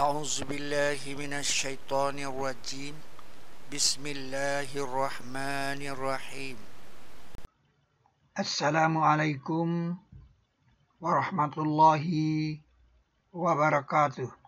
أعوذ بالله من الشيطان الرجيم بسم الله الرحمن الرحيم Assalamualaikum warahmatullahi wabarakatuh.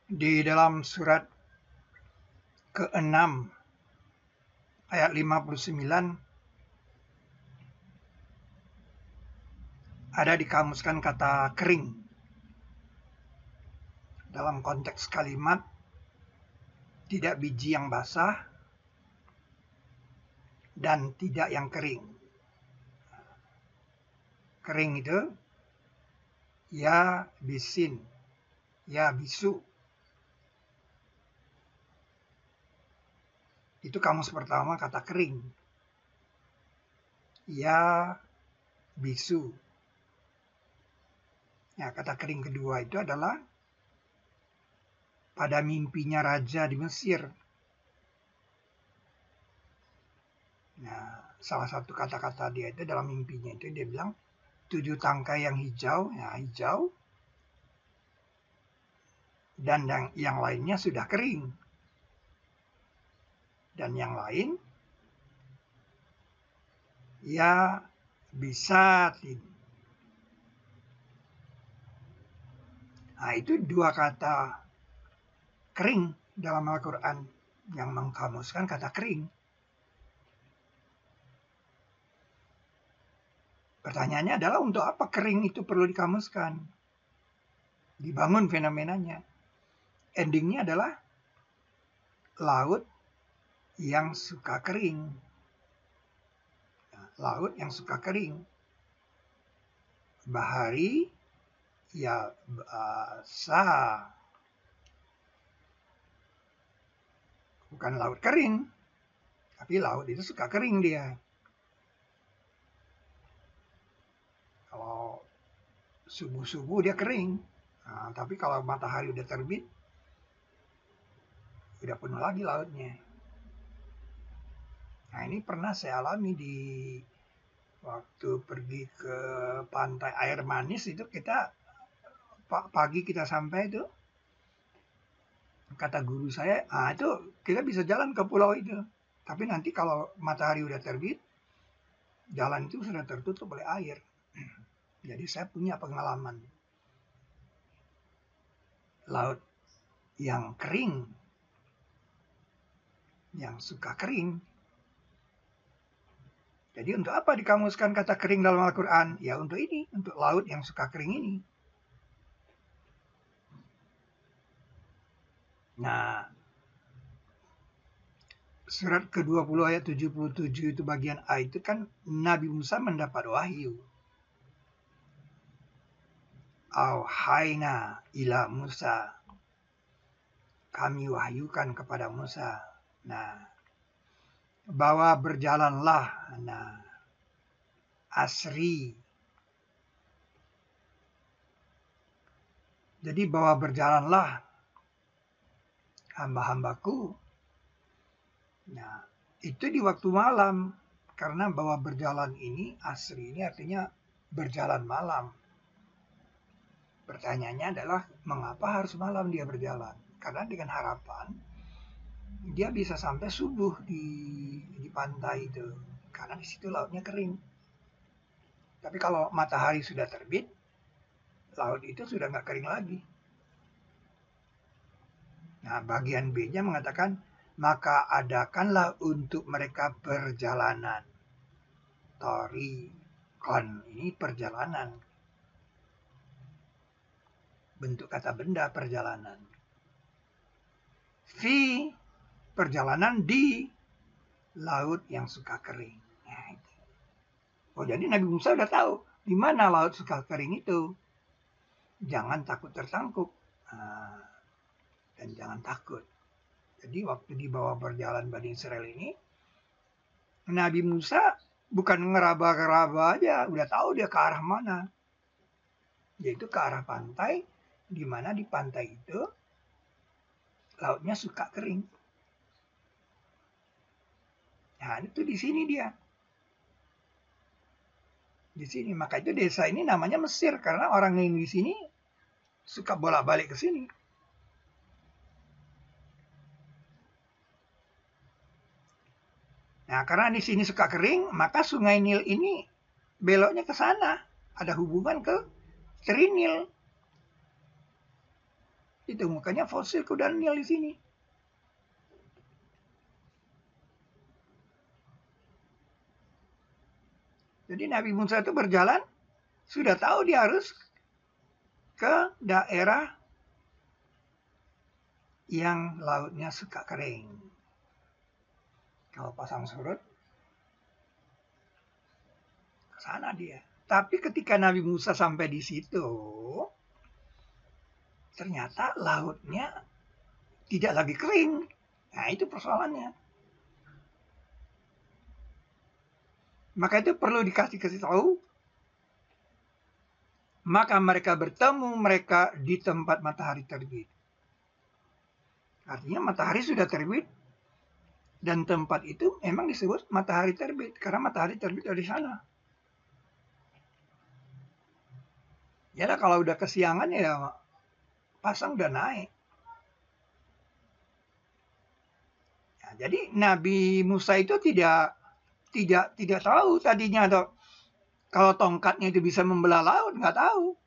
Di dalam surat ke-6 ayat 59 ada dikamuskan kata kering. Dalam konteks kalimat tidak biji yang basah dan tidak yang kering. Kering itu ya bisin, ya bisu. Itu kamus pertama kata kering. Ya bisu. Ya, kata kering kedua itu adalah pada mimpinya raja di Mesir. Nah, salah satu kata-kata dia itu dalam mimpinya itu dia bilang 7 tangkai yang hijau, ya hijau, dan yang lainnya sudah kering. Dan yang lain ya bisa. Nah, itu dua kata kering dalam Al-Quran yang mengkamuskan kata kering. Pertanyaannya adalah untuk apa kering itu perlu dikamuskan? Dibangun fenomenanya. Endingnya adalah laut yang suka kering. Laut yang suka kering. Bahari ya basah. Bukan laut kering, tapi laut itu suka kering dia. Kalau subuh-subuh dia kering, nah, tapi kalau matahari udah terbit, udah penuh lagi lautnya. Nah, ini pernah saya alami di waktu pergi ke pantai air manis itu. Kita pagi kita sampai itu, kata guru saya, itu kita bisa jalan ke pulau itu. Tapi nanti kalau matahari udah terbit, jalan itu sudah tertutup oleh air. Jadi saya punya pengalaman. Laut yang kering, yang suka kering. Jadi untuk apa dikamuskan kata kering dalam Al-Quran? Ya untuk ini, untuk laut yang suka kering ini. Nah, surat ke-20 ayat 77 itu bagian A itu kan Nabi Musa mendapat wahyu. Auhayna ila Musa. Kami wahyukan kepada Musa. Nah, bahwa berjalanlah. Nah, asri. Jadi bahwa berjalanlah hamba-hambaku. Nah, itu di waktu malam. Karena bahwa berjalan ini, asri ini artinya berjalan malam. Pertanyaannya adalah mengapa harus malam dia berjalan? Karena dengan harapan dia bisa sampai subuh di pantai itu. Karena di situ lautnya kering. Tapi kalau matahari sudah terbit, laut itu sudah nggak kering lagi. Nah, bagian B-nya mengatakan, maka adakanlah untuk mereka perjalanan. Tori Kon ini perjalanan. Bentuk kata benda perjalanan. Fi perjalanan di laut yang suka kering. Nah, itu. Oh, jadi Nabi Musa udah tahu di mana laut suka kering itu. Jangan takut tersangkut. Dan jangan takut. Jadi waktu dibawa berjalan Bani Israel ini, Nabi Musa bukan ngeraba-ngeraba aja, udah tahu dia ke arah mana. Yaitu ke arah pantai, di mana di pantai itu lautnya suka kering. Nah, itu di sini dia. Di sini, maka itu desa ini namanya Mesir karena orang yang di sini suka bolak-balik ke sini. Nah, karena di sini suka kering, maka Sungai Nil ini beloknya ke sana. Ada hubungan ke Trinil. Itu makanya fosil kuda Nil di sini. Jadi Nabi Musa itu berjalan, sudah tahu dia harus ke daerah yang lautnya suka kering. Kalau pasang surut, ke sana dia. Tapi ketika Nabi Musa sampai di situ, ternyata lautnya tidak lagi kering. Nah, itu persoalannya. Maka itu perlu dikasih tahu. Maka mereka bertemu di tempat matahari terbit. Artinya matahari sudah terbit. Dan tempat itu memang disebut matahari terbit. Karena matahari terbit dari sana. Ya kalau udah kesiangan ya pasang udah naik. Ya, jadi Nabi Musa itu tidak tahu tadinya kalau tongkatnya itu bisa membelah laut, nggak tahu.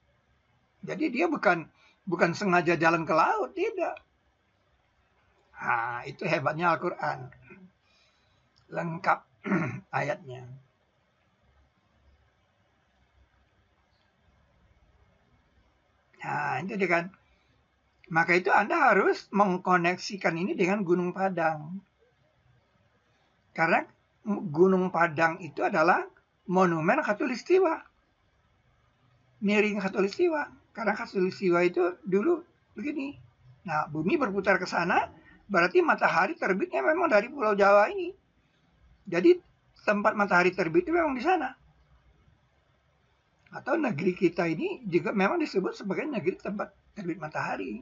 Jadi dia bukan sengaja jalan ke laut, tidak. Nah, itu hebatnya Al-Quran. Lengkap ayatnya. Nah, itu dia kan. Maka itu Anda harus mengkoneksikan ini dengan Gunung Padang. Karena Gunung Padang itu adalah monumen Khatulistiwa. Miring Khatulistiwa. Karena Khatulistiwa itu dulu begini. Nah, bumi berputar ke sana, berarti matahari terbitnya memang dari Pulau Jawa ini. Jadi tempat matahari terbit itu memang di sana. Atau negeri kita ini juga memang disebut sebagai negeri tempat terbit matahari.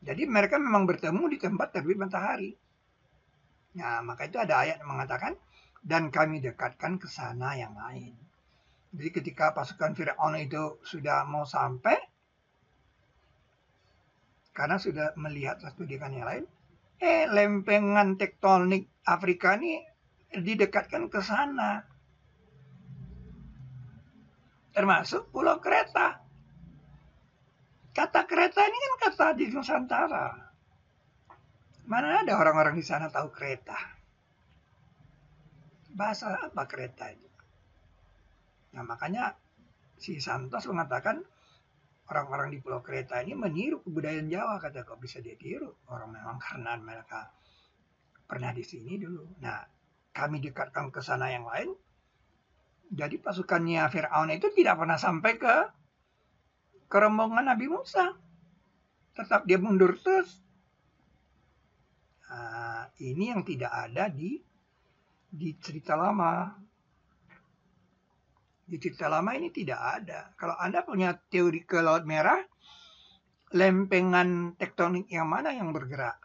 Jadi mereka memang bertemu di tempat terbit matahari. Nah, maka itu ada ayat yang mengatakan, dan kami dekatkan ke sana yang lain. Jadi ketika pasukan Fir'aun itu sudah mau sampai, karena sudah melihat satu dengan yang lain, lempengan tektonik Afrika ini didekatkan ke sana. Termasuk Pulau Kreta. Kata Kreta ini kan kata di Nusantara. Mana ada orang-orang di sana tahu Kreta? Bahasa apa Kreta itu? Nah, makanya si Santos mengatakan orang-orang di Pulau Kreta ini meniru kebudayaan Jawa. Kata, kok bisa dia tiru? Orang memang karena mereka pernah di sini dulu. Nah, kami dekatkan ke sana yang lain. Jadi pasukannya Fir'aun itu tidak pernah sampai ke rombongan Nabi Musa. Tetap dia mundur terus. Nah, ini yang tidak ada di cerita lama. Di cerita lama ini tidak ada. Kalau Anda punya teori ke Laut Merah, lempengan tektonik yang mana yang bergerak?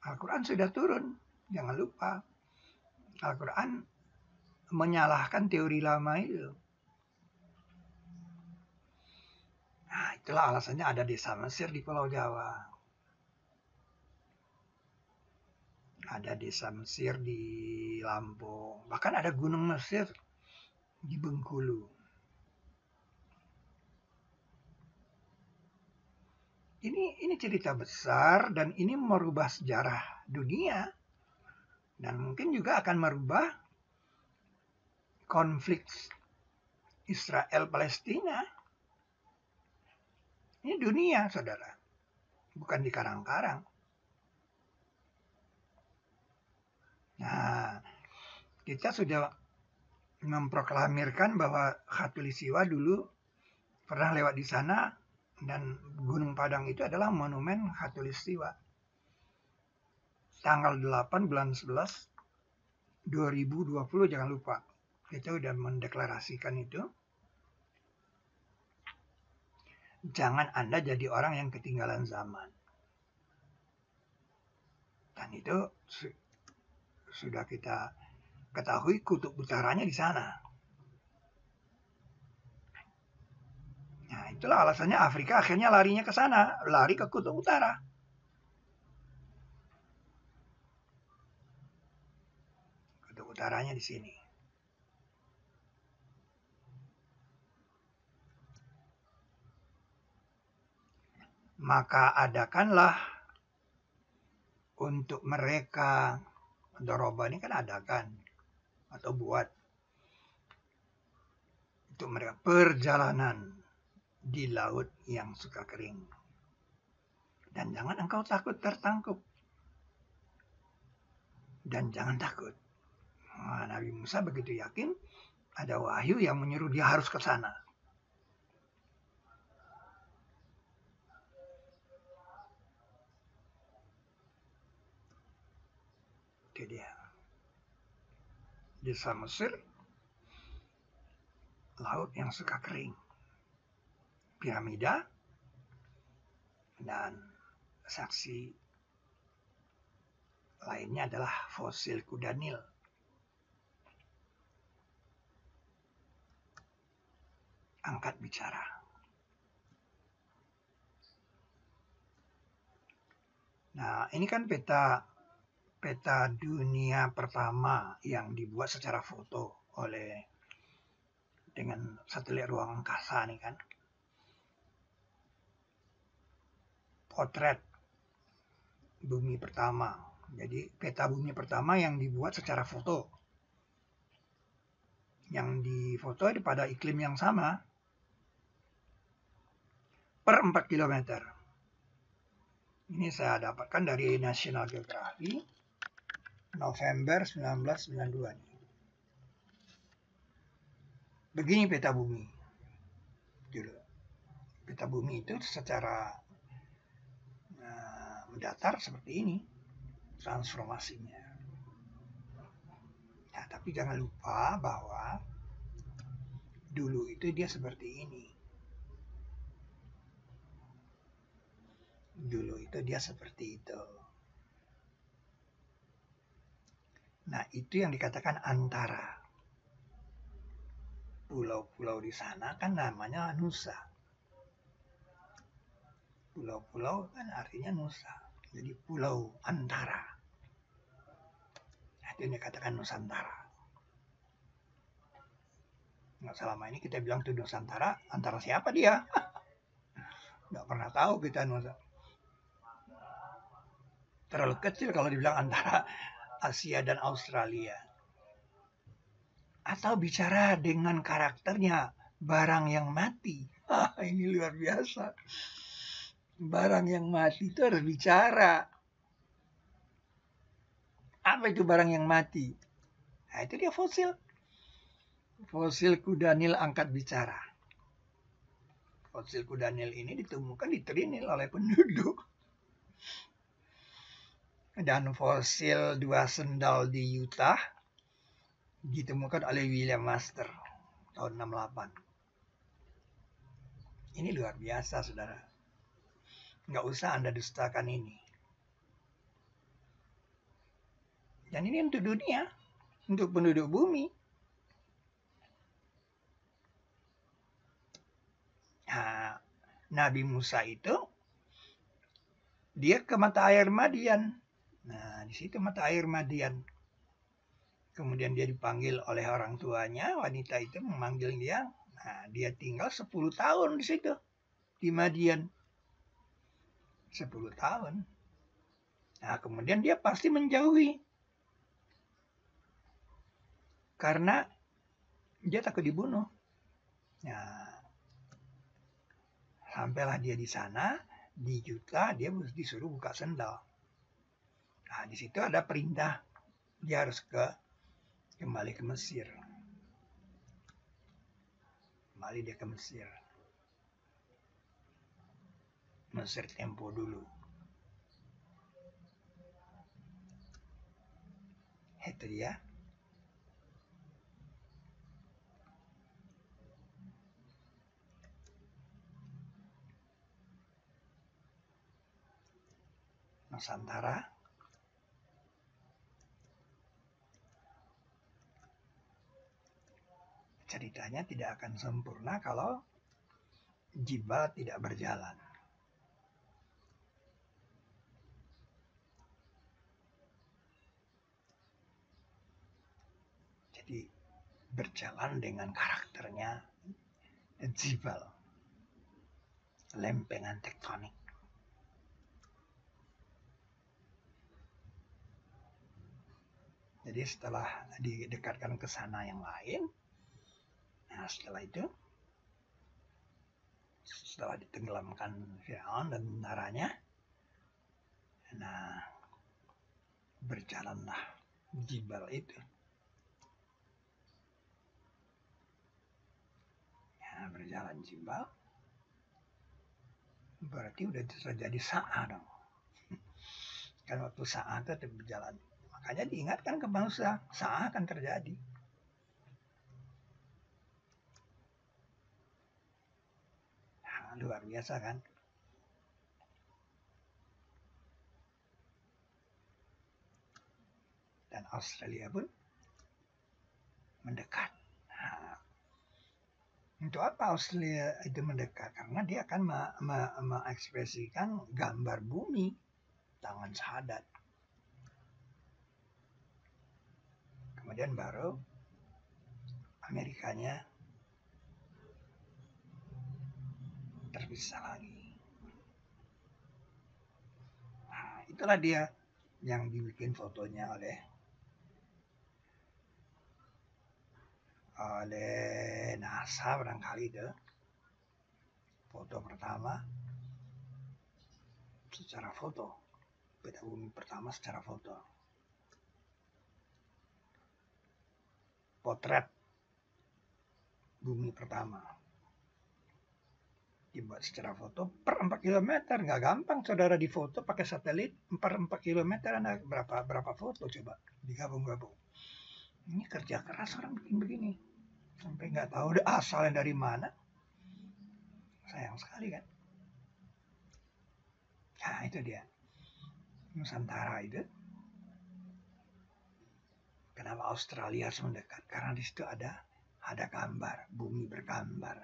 Al-Quran sudah turun. Jangan lupa. Al-Quran menyalahkan teori lama itu. Nah, itulah alasannya ada desa Mesir di Pulau Jawa. Ada desa Mesir di Lampung. Bahkan ada gunung Mesir di Bengkulu. Ini cerita besar dan ini merubah sejarah dunia. Dan mungkin juga akan merubah konflik Israel-Palestina. Ini dunia, saudara. Bukan di karang-karang. Nah, kita sudah memproklamirkan bahwa Khatulistiwa dulu pernah lewat di sana, dan Gunung Padang itu adalah monumen Khatulistiwa. Tanggal 8 bulan 11 2020, jangan lupa. Kita sudah mendeklarasikan itu. Jangan Anda jadi orang yang ketinggalan zaman. Dan itu sudah kita ketahui kutub utaranya di sana. Nah, itulah alasannya Afrika akhirnya larinya ke sana, lari ke kutub utara. Kutub utaranya di sini. Maka adakanlah untuk mereka, doroba ini kan adakan atau buat, untuk mereka perjalanan di laut yang suka kering. Dan jangan engkau takut tertangkup. Dan jangan takut. Nah, Nabi Musa begitu yakin ada wahyu yang menyuruh dia harus ke sana. Itu dia. Desa Mesir, laut yang suka kering. Piramida, dan saksi lainnya adalah fosil kuda Nil. Angkat bicara. Nah, ini kan peta dunia pertama yang dibuat secara foto oleh dengan satelit ruang angkasa nih kan. Potret bumi pertama. Jadi peta bumi pertama yang dibuat secara foto. Yang difoto pada iklim yang sama per 4 km. Ini saya dapatkan dari National Geographic November 1992 nih. Begini peta bumi. Dulu. Peta bumi itu secara mendatar seperti ini transformasinya. Nah, tapi jangan lupa bahwa dulu itu dia seperti ini. Dulu itu dia seperti itu. Nah, itu yang dikatakan antara. Pulau-pulau di sana kan namanya Nusa. Pulau-pulau kan artinya Nusa. Jadi pulau antara. Nah, itu yang dikatakan Nusantara. Nah, selama ini kita bilang itu Nusantara, antara siapa dia? Nggak pernah tahu kita Nusa. Terlalu kecil kalau dibilang antara Asia dan Australia. Atau bicara dengan karakternya barang yang mati. Ini luar biasa. Barang yang mati itu harus bicara. Apa itu barang yang mati? Nah, itu dia fosil. Fosil kuda Nil angkat bicara. Fosil kuda Nil ini ditemukan di Trinil oleh penduduk. Dan fosil dua sendal di Utah ditemukan oleh William Master tahun 68. Ini luar biasa, saudara. Nggak usah Anda dustakan ini. Dan ini untuk dunia, untuk penduduk bumi. Nah, Nabi Musa itu dia ke mata air Madian. Nah, di situ mata air Madian. Kemudian dia dipanggil oleh orang tuanya, wanita itu memanggil dia. Nah, dia tinggal 10 tahun di situ, di Madian. 10 tahun. Nah, kemudian dia pasti menjauhi. karena dia takut dibunuh. Nah, sampailah dia di sana, di Juta dia disuruh buka sendal. Nah, di situ ada perintah dia harus kembali ke Mesir. Kembali dia ke Mesir. Mesir tempo dulu. Itu dia. Nusantara. Ceritanya tidak akan sempurna kalau Jibal tidak berjalan. Jadi berjalan dengan karakternya Jibal, lempengan tektonik. Jadi setelah didekatkan ke sana yang lain, nah setelah itu, setelah ditenggelamkan Firaun dan tentaranya, nah berjalanlah Jibal itu. Ya, berjalan Jibal, berarti udah terjadi Sa'a dong. Kan waktu Sa'a itu berjalan. Makanya diingatkan ke bangsa, Sa'a akan terjadi. Nah, luar biasa kan? Dan Australia pun mendekat. Nah, untuk apa Australia itu mendekat? Karena dia akan mengekspresikan gambar bumi, tangan syahadat. Kemudian baru Amerikanya terpisah lagi. Nah, itulah dia yang dibikin fotonya oleh NASA barangkali itu. Foto pertama secara foto. Peta bumi pertama secara foto. Potret bumi pertama. Dibuat secara foto per 4 km. Nggak gampang saudara di foto pakai satelit. 4 km ada berapa foto coba digabung-gabung. Ini kerja keras orang bikin begini. Sampai nggak tahu asalnya dari mana. Sayang sekali kan. Nah itu dia. Nusantara itu. Kenapa Australia harus mendekat? Karena di situ ada gambar, bumi bergambar.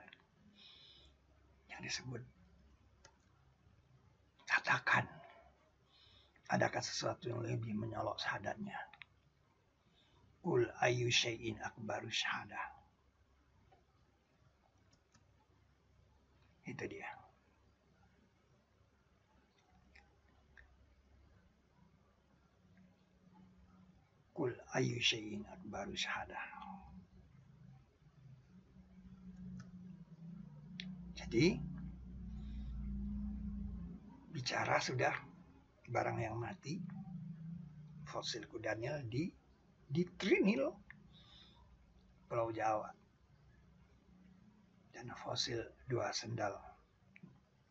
Yang disebut, katakan, adakah sesuatu yang lebih menyolok syahadatnya? Qul ayyu syai'in akbaru syahadah. Itu dia. Qul ayyu syai'in akbaru syahadah. Jadi bicara sudah barang yang mati, fosil kudanil di Trinil, Pulau Jawa, dan fosil 2 sendal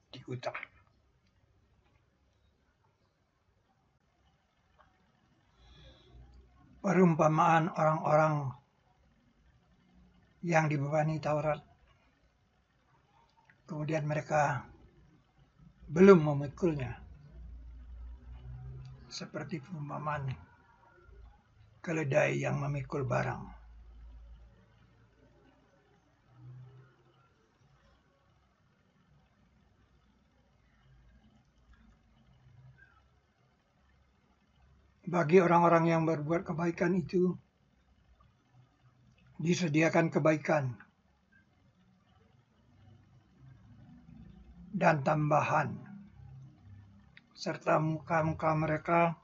di Utah. Perumpamaan orang-orang yang dibebani Taurat, kemudian mereka belum memikulnya, seperti perumpamaan keledai yang memikul barang. Bagi orang-orang yang berbuat kebaikan itu disediakan kebaikan dan tambahan, serta muka-muka mereka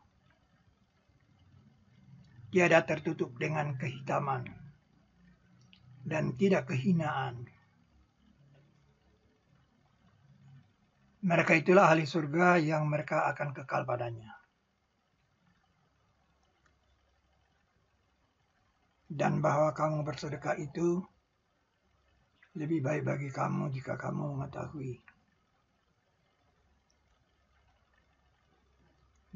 tiada tertutup dengan kehitaman. dan tidak kehinaan. Mereka itulah ahli surga yang mereka akan kekal padanya. Dan bahwa kamu bersedekah itu lebih baik bagi kamu jika kamu mengetahui.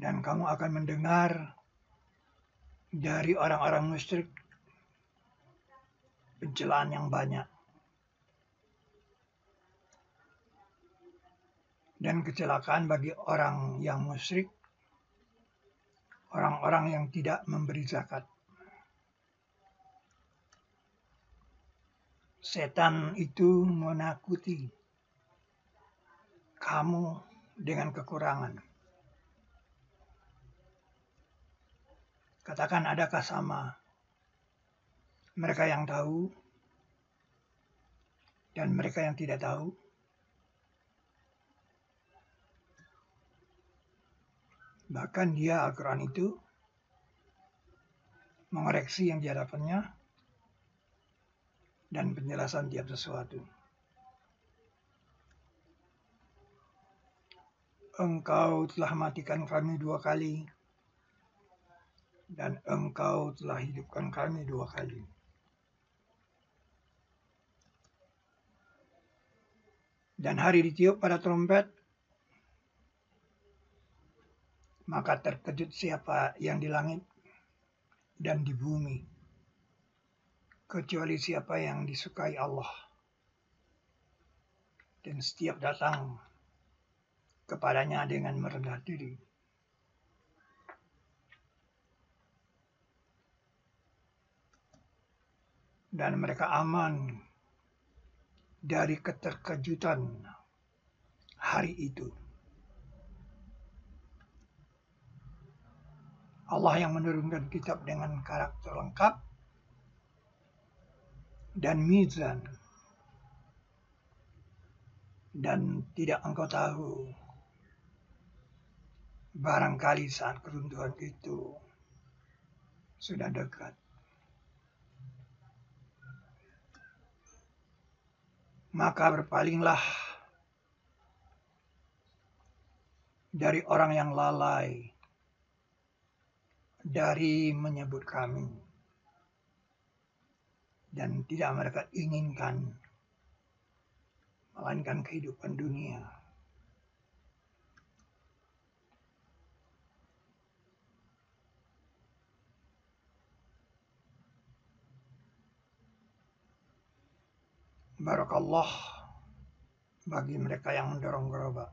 Dan kamu akan mendengar dari orang-orang musyrik pencelaan yang banyak. Dan kecelakaan bagi orang yang musyrik, orang-orang yang tidak memberi zakat. Setan itu menakuti kamu dengan kekurangan. Katakan, adakah sama mereka yang tahu dan mereka yang tidak tahu? Bahkan dia, Al-Quran itu, mengoreksi yang di hadapannya dan penjelasan tiap sesuatu. Engkau telah matikan kami 2 kali, dan engkau telah hidupkan kami 2 kali. Dan hari ditiup pada trompet, maka terkejut siapa yang di langit dan di bumi, kecuali siapa yang disukai Allah. Dan setiap datang kepadanya dengan merendah diri. Dan mereka aman dari keterkejutan hari itu. Allah yang menurunkan kitab dengan karakter lengkap dan mizan. Dan tidak engkau tahu, barangkali saat keruntuhan itu sudah dekat. Maka berpalinglah dari orang yang lalai dari menyebut kami, dan tidak mereka inginkan melainkan kehidupan dunia. Barakallah bagi mereka yang mendorong gerobak.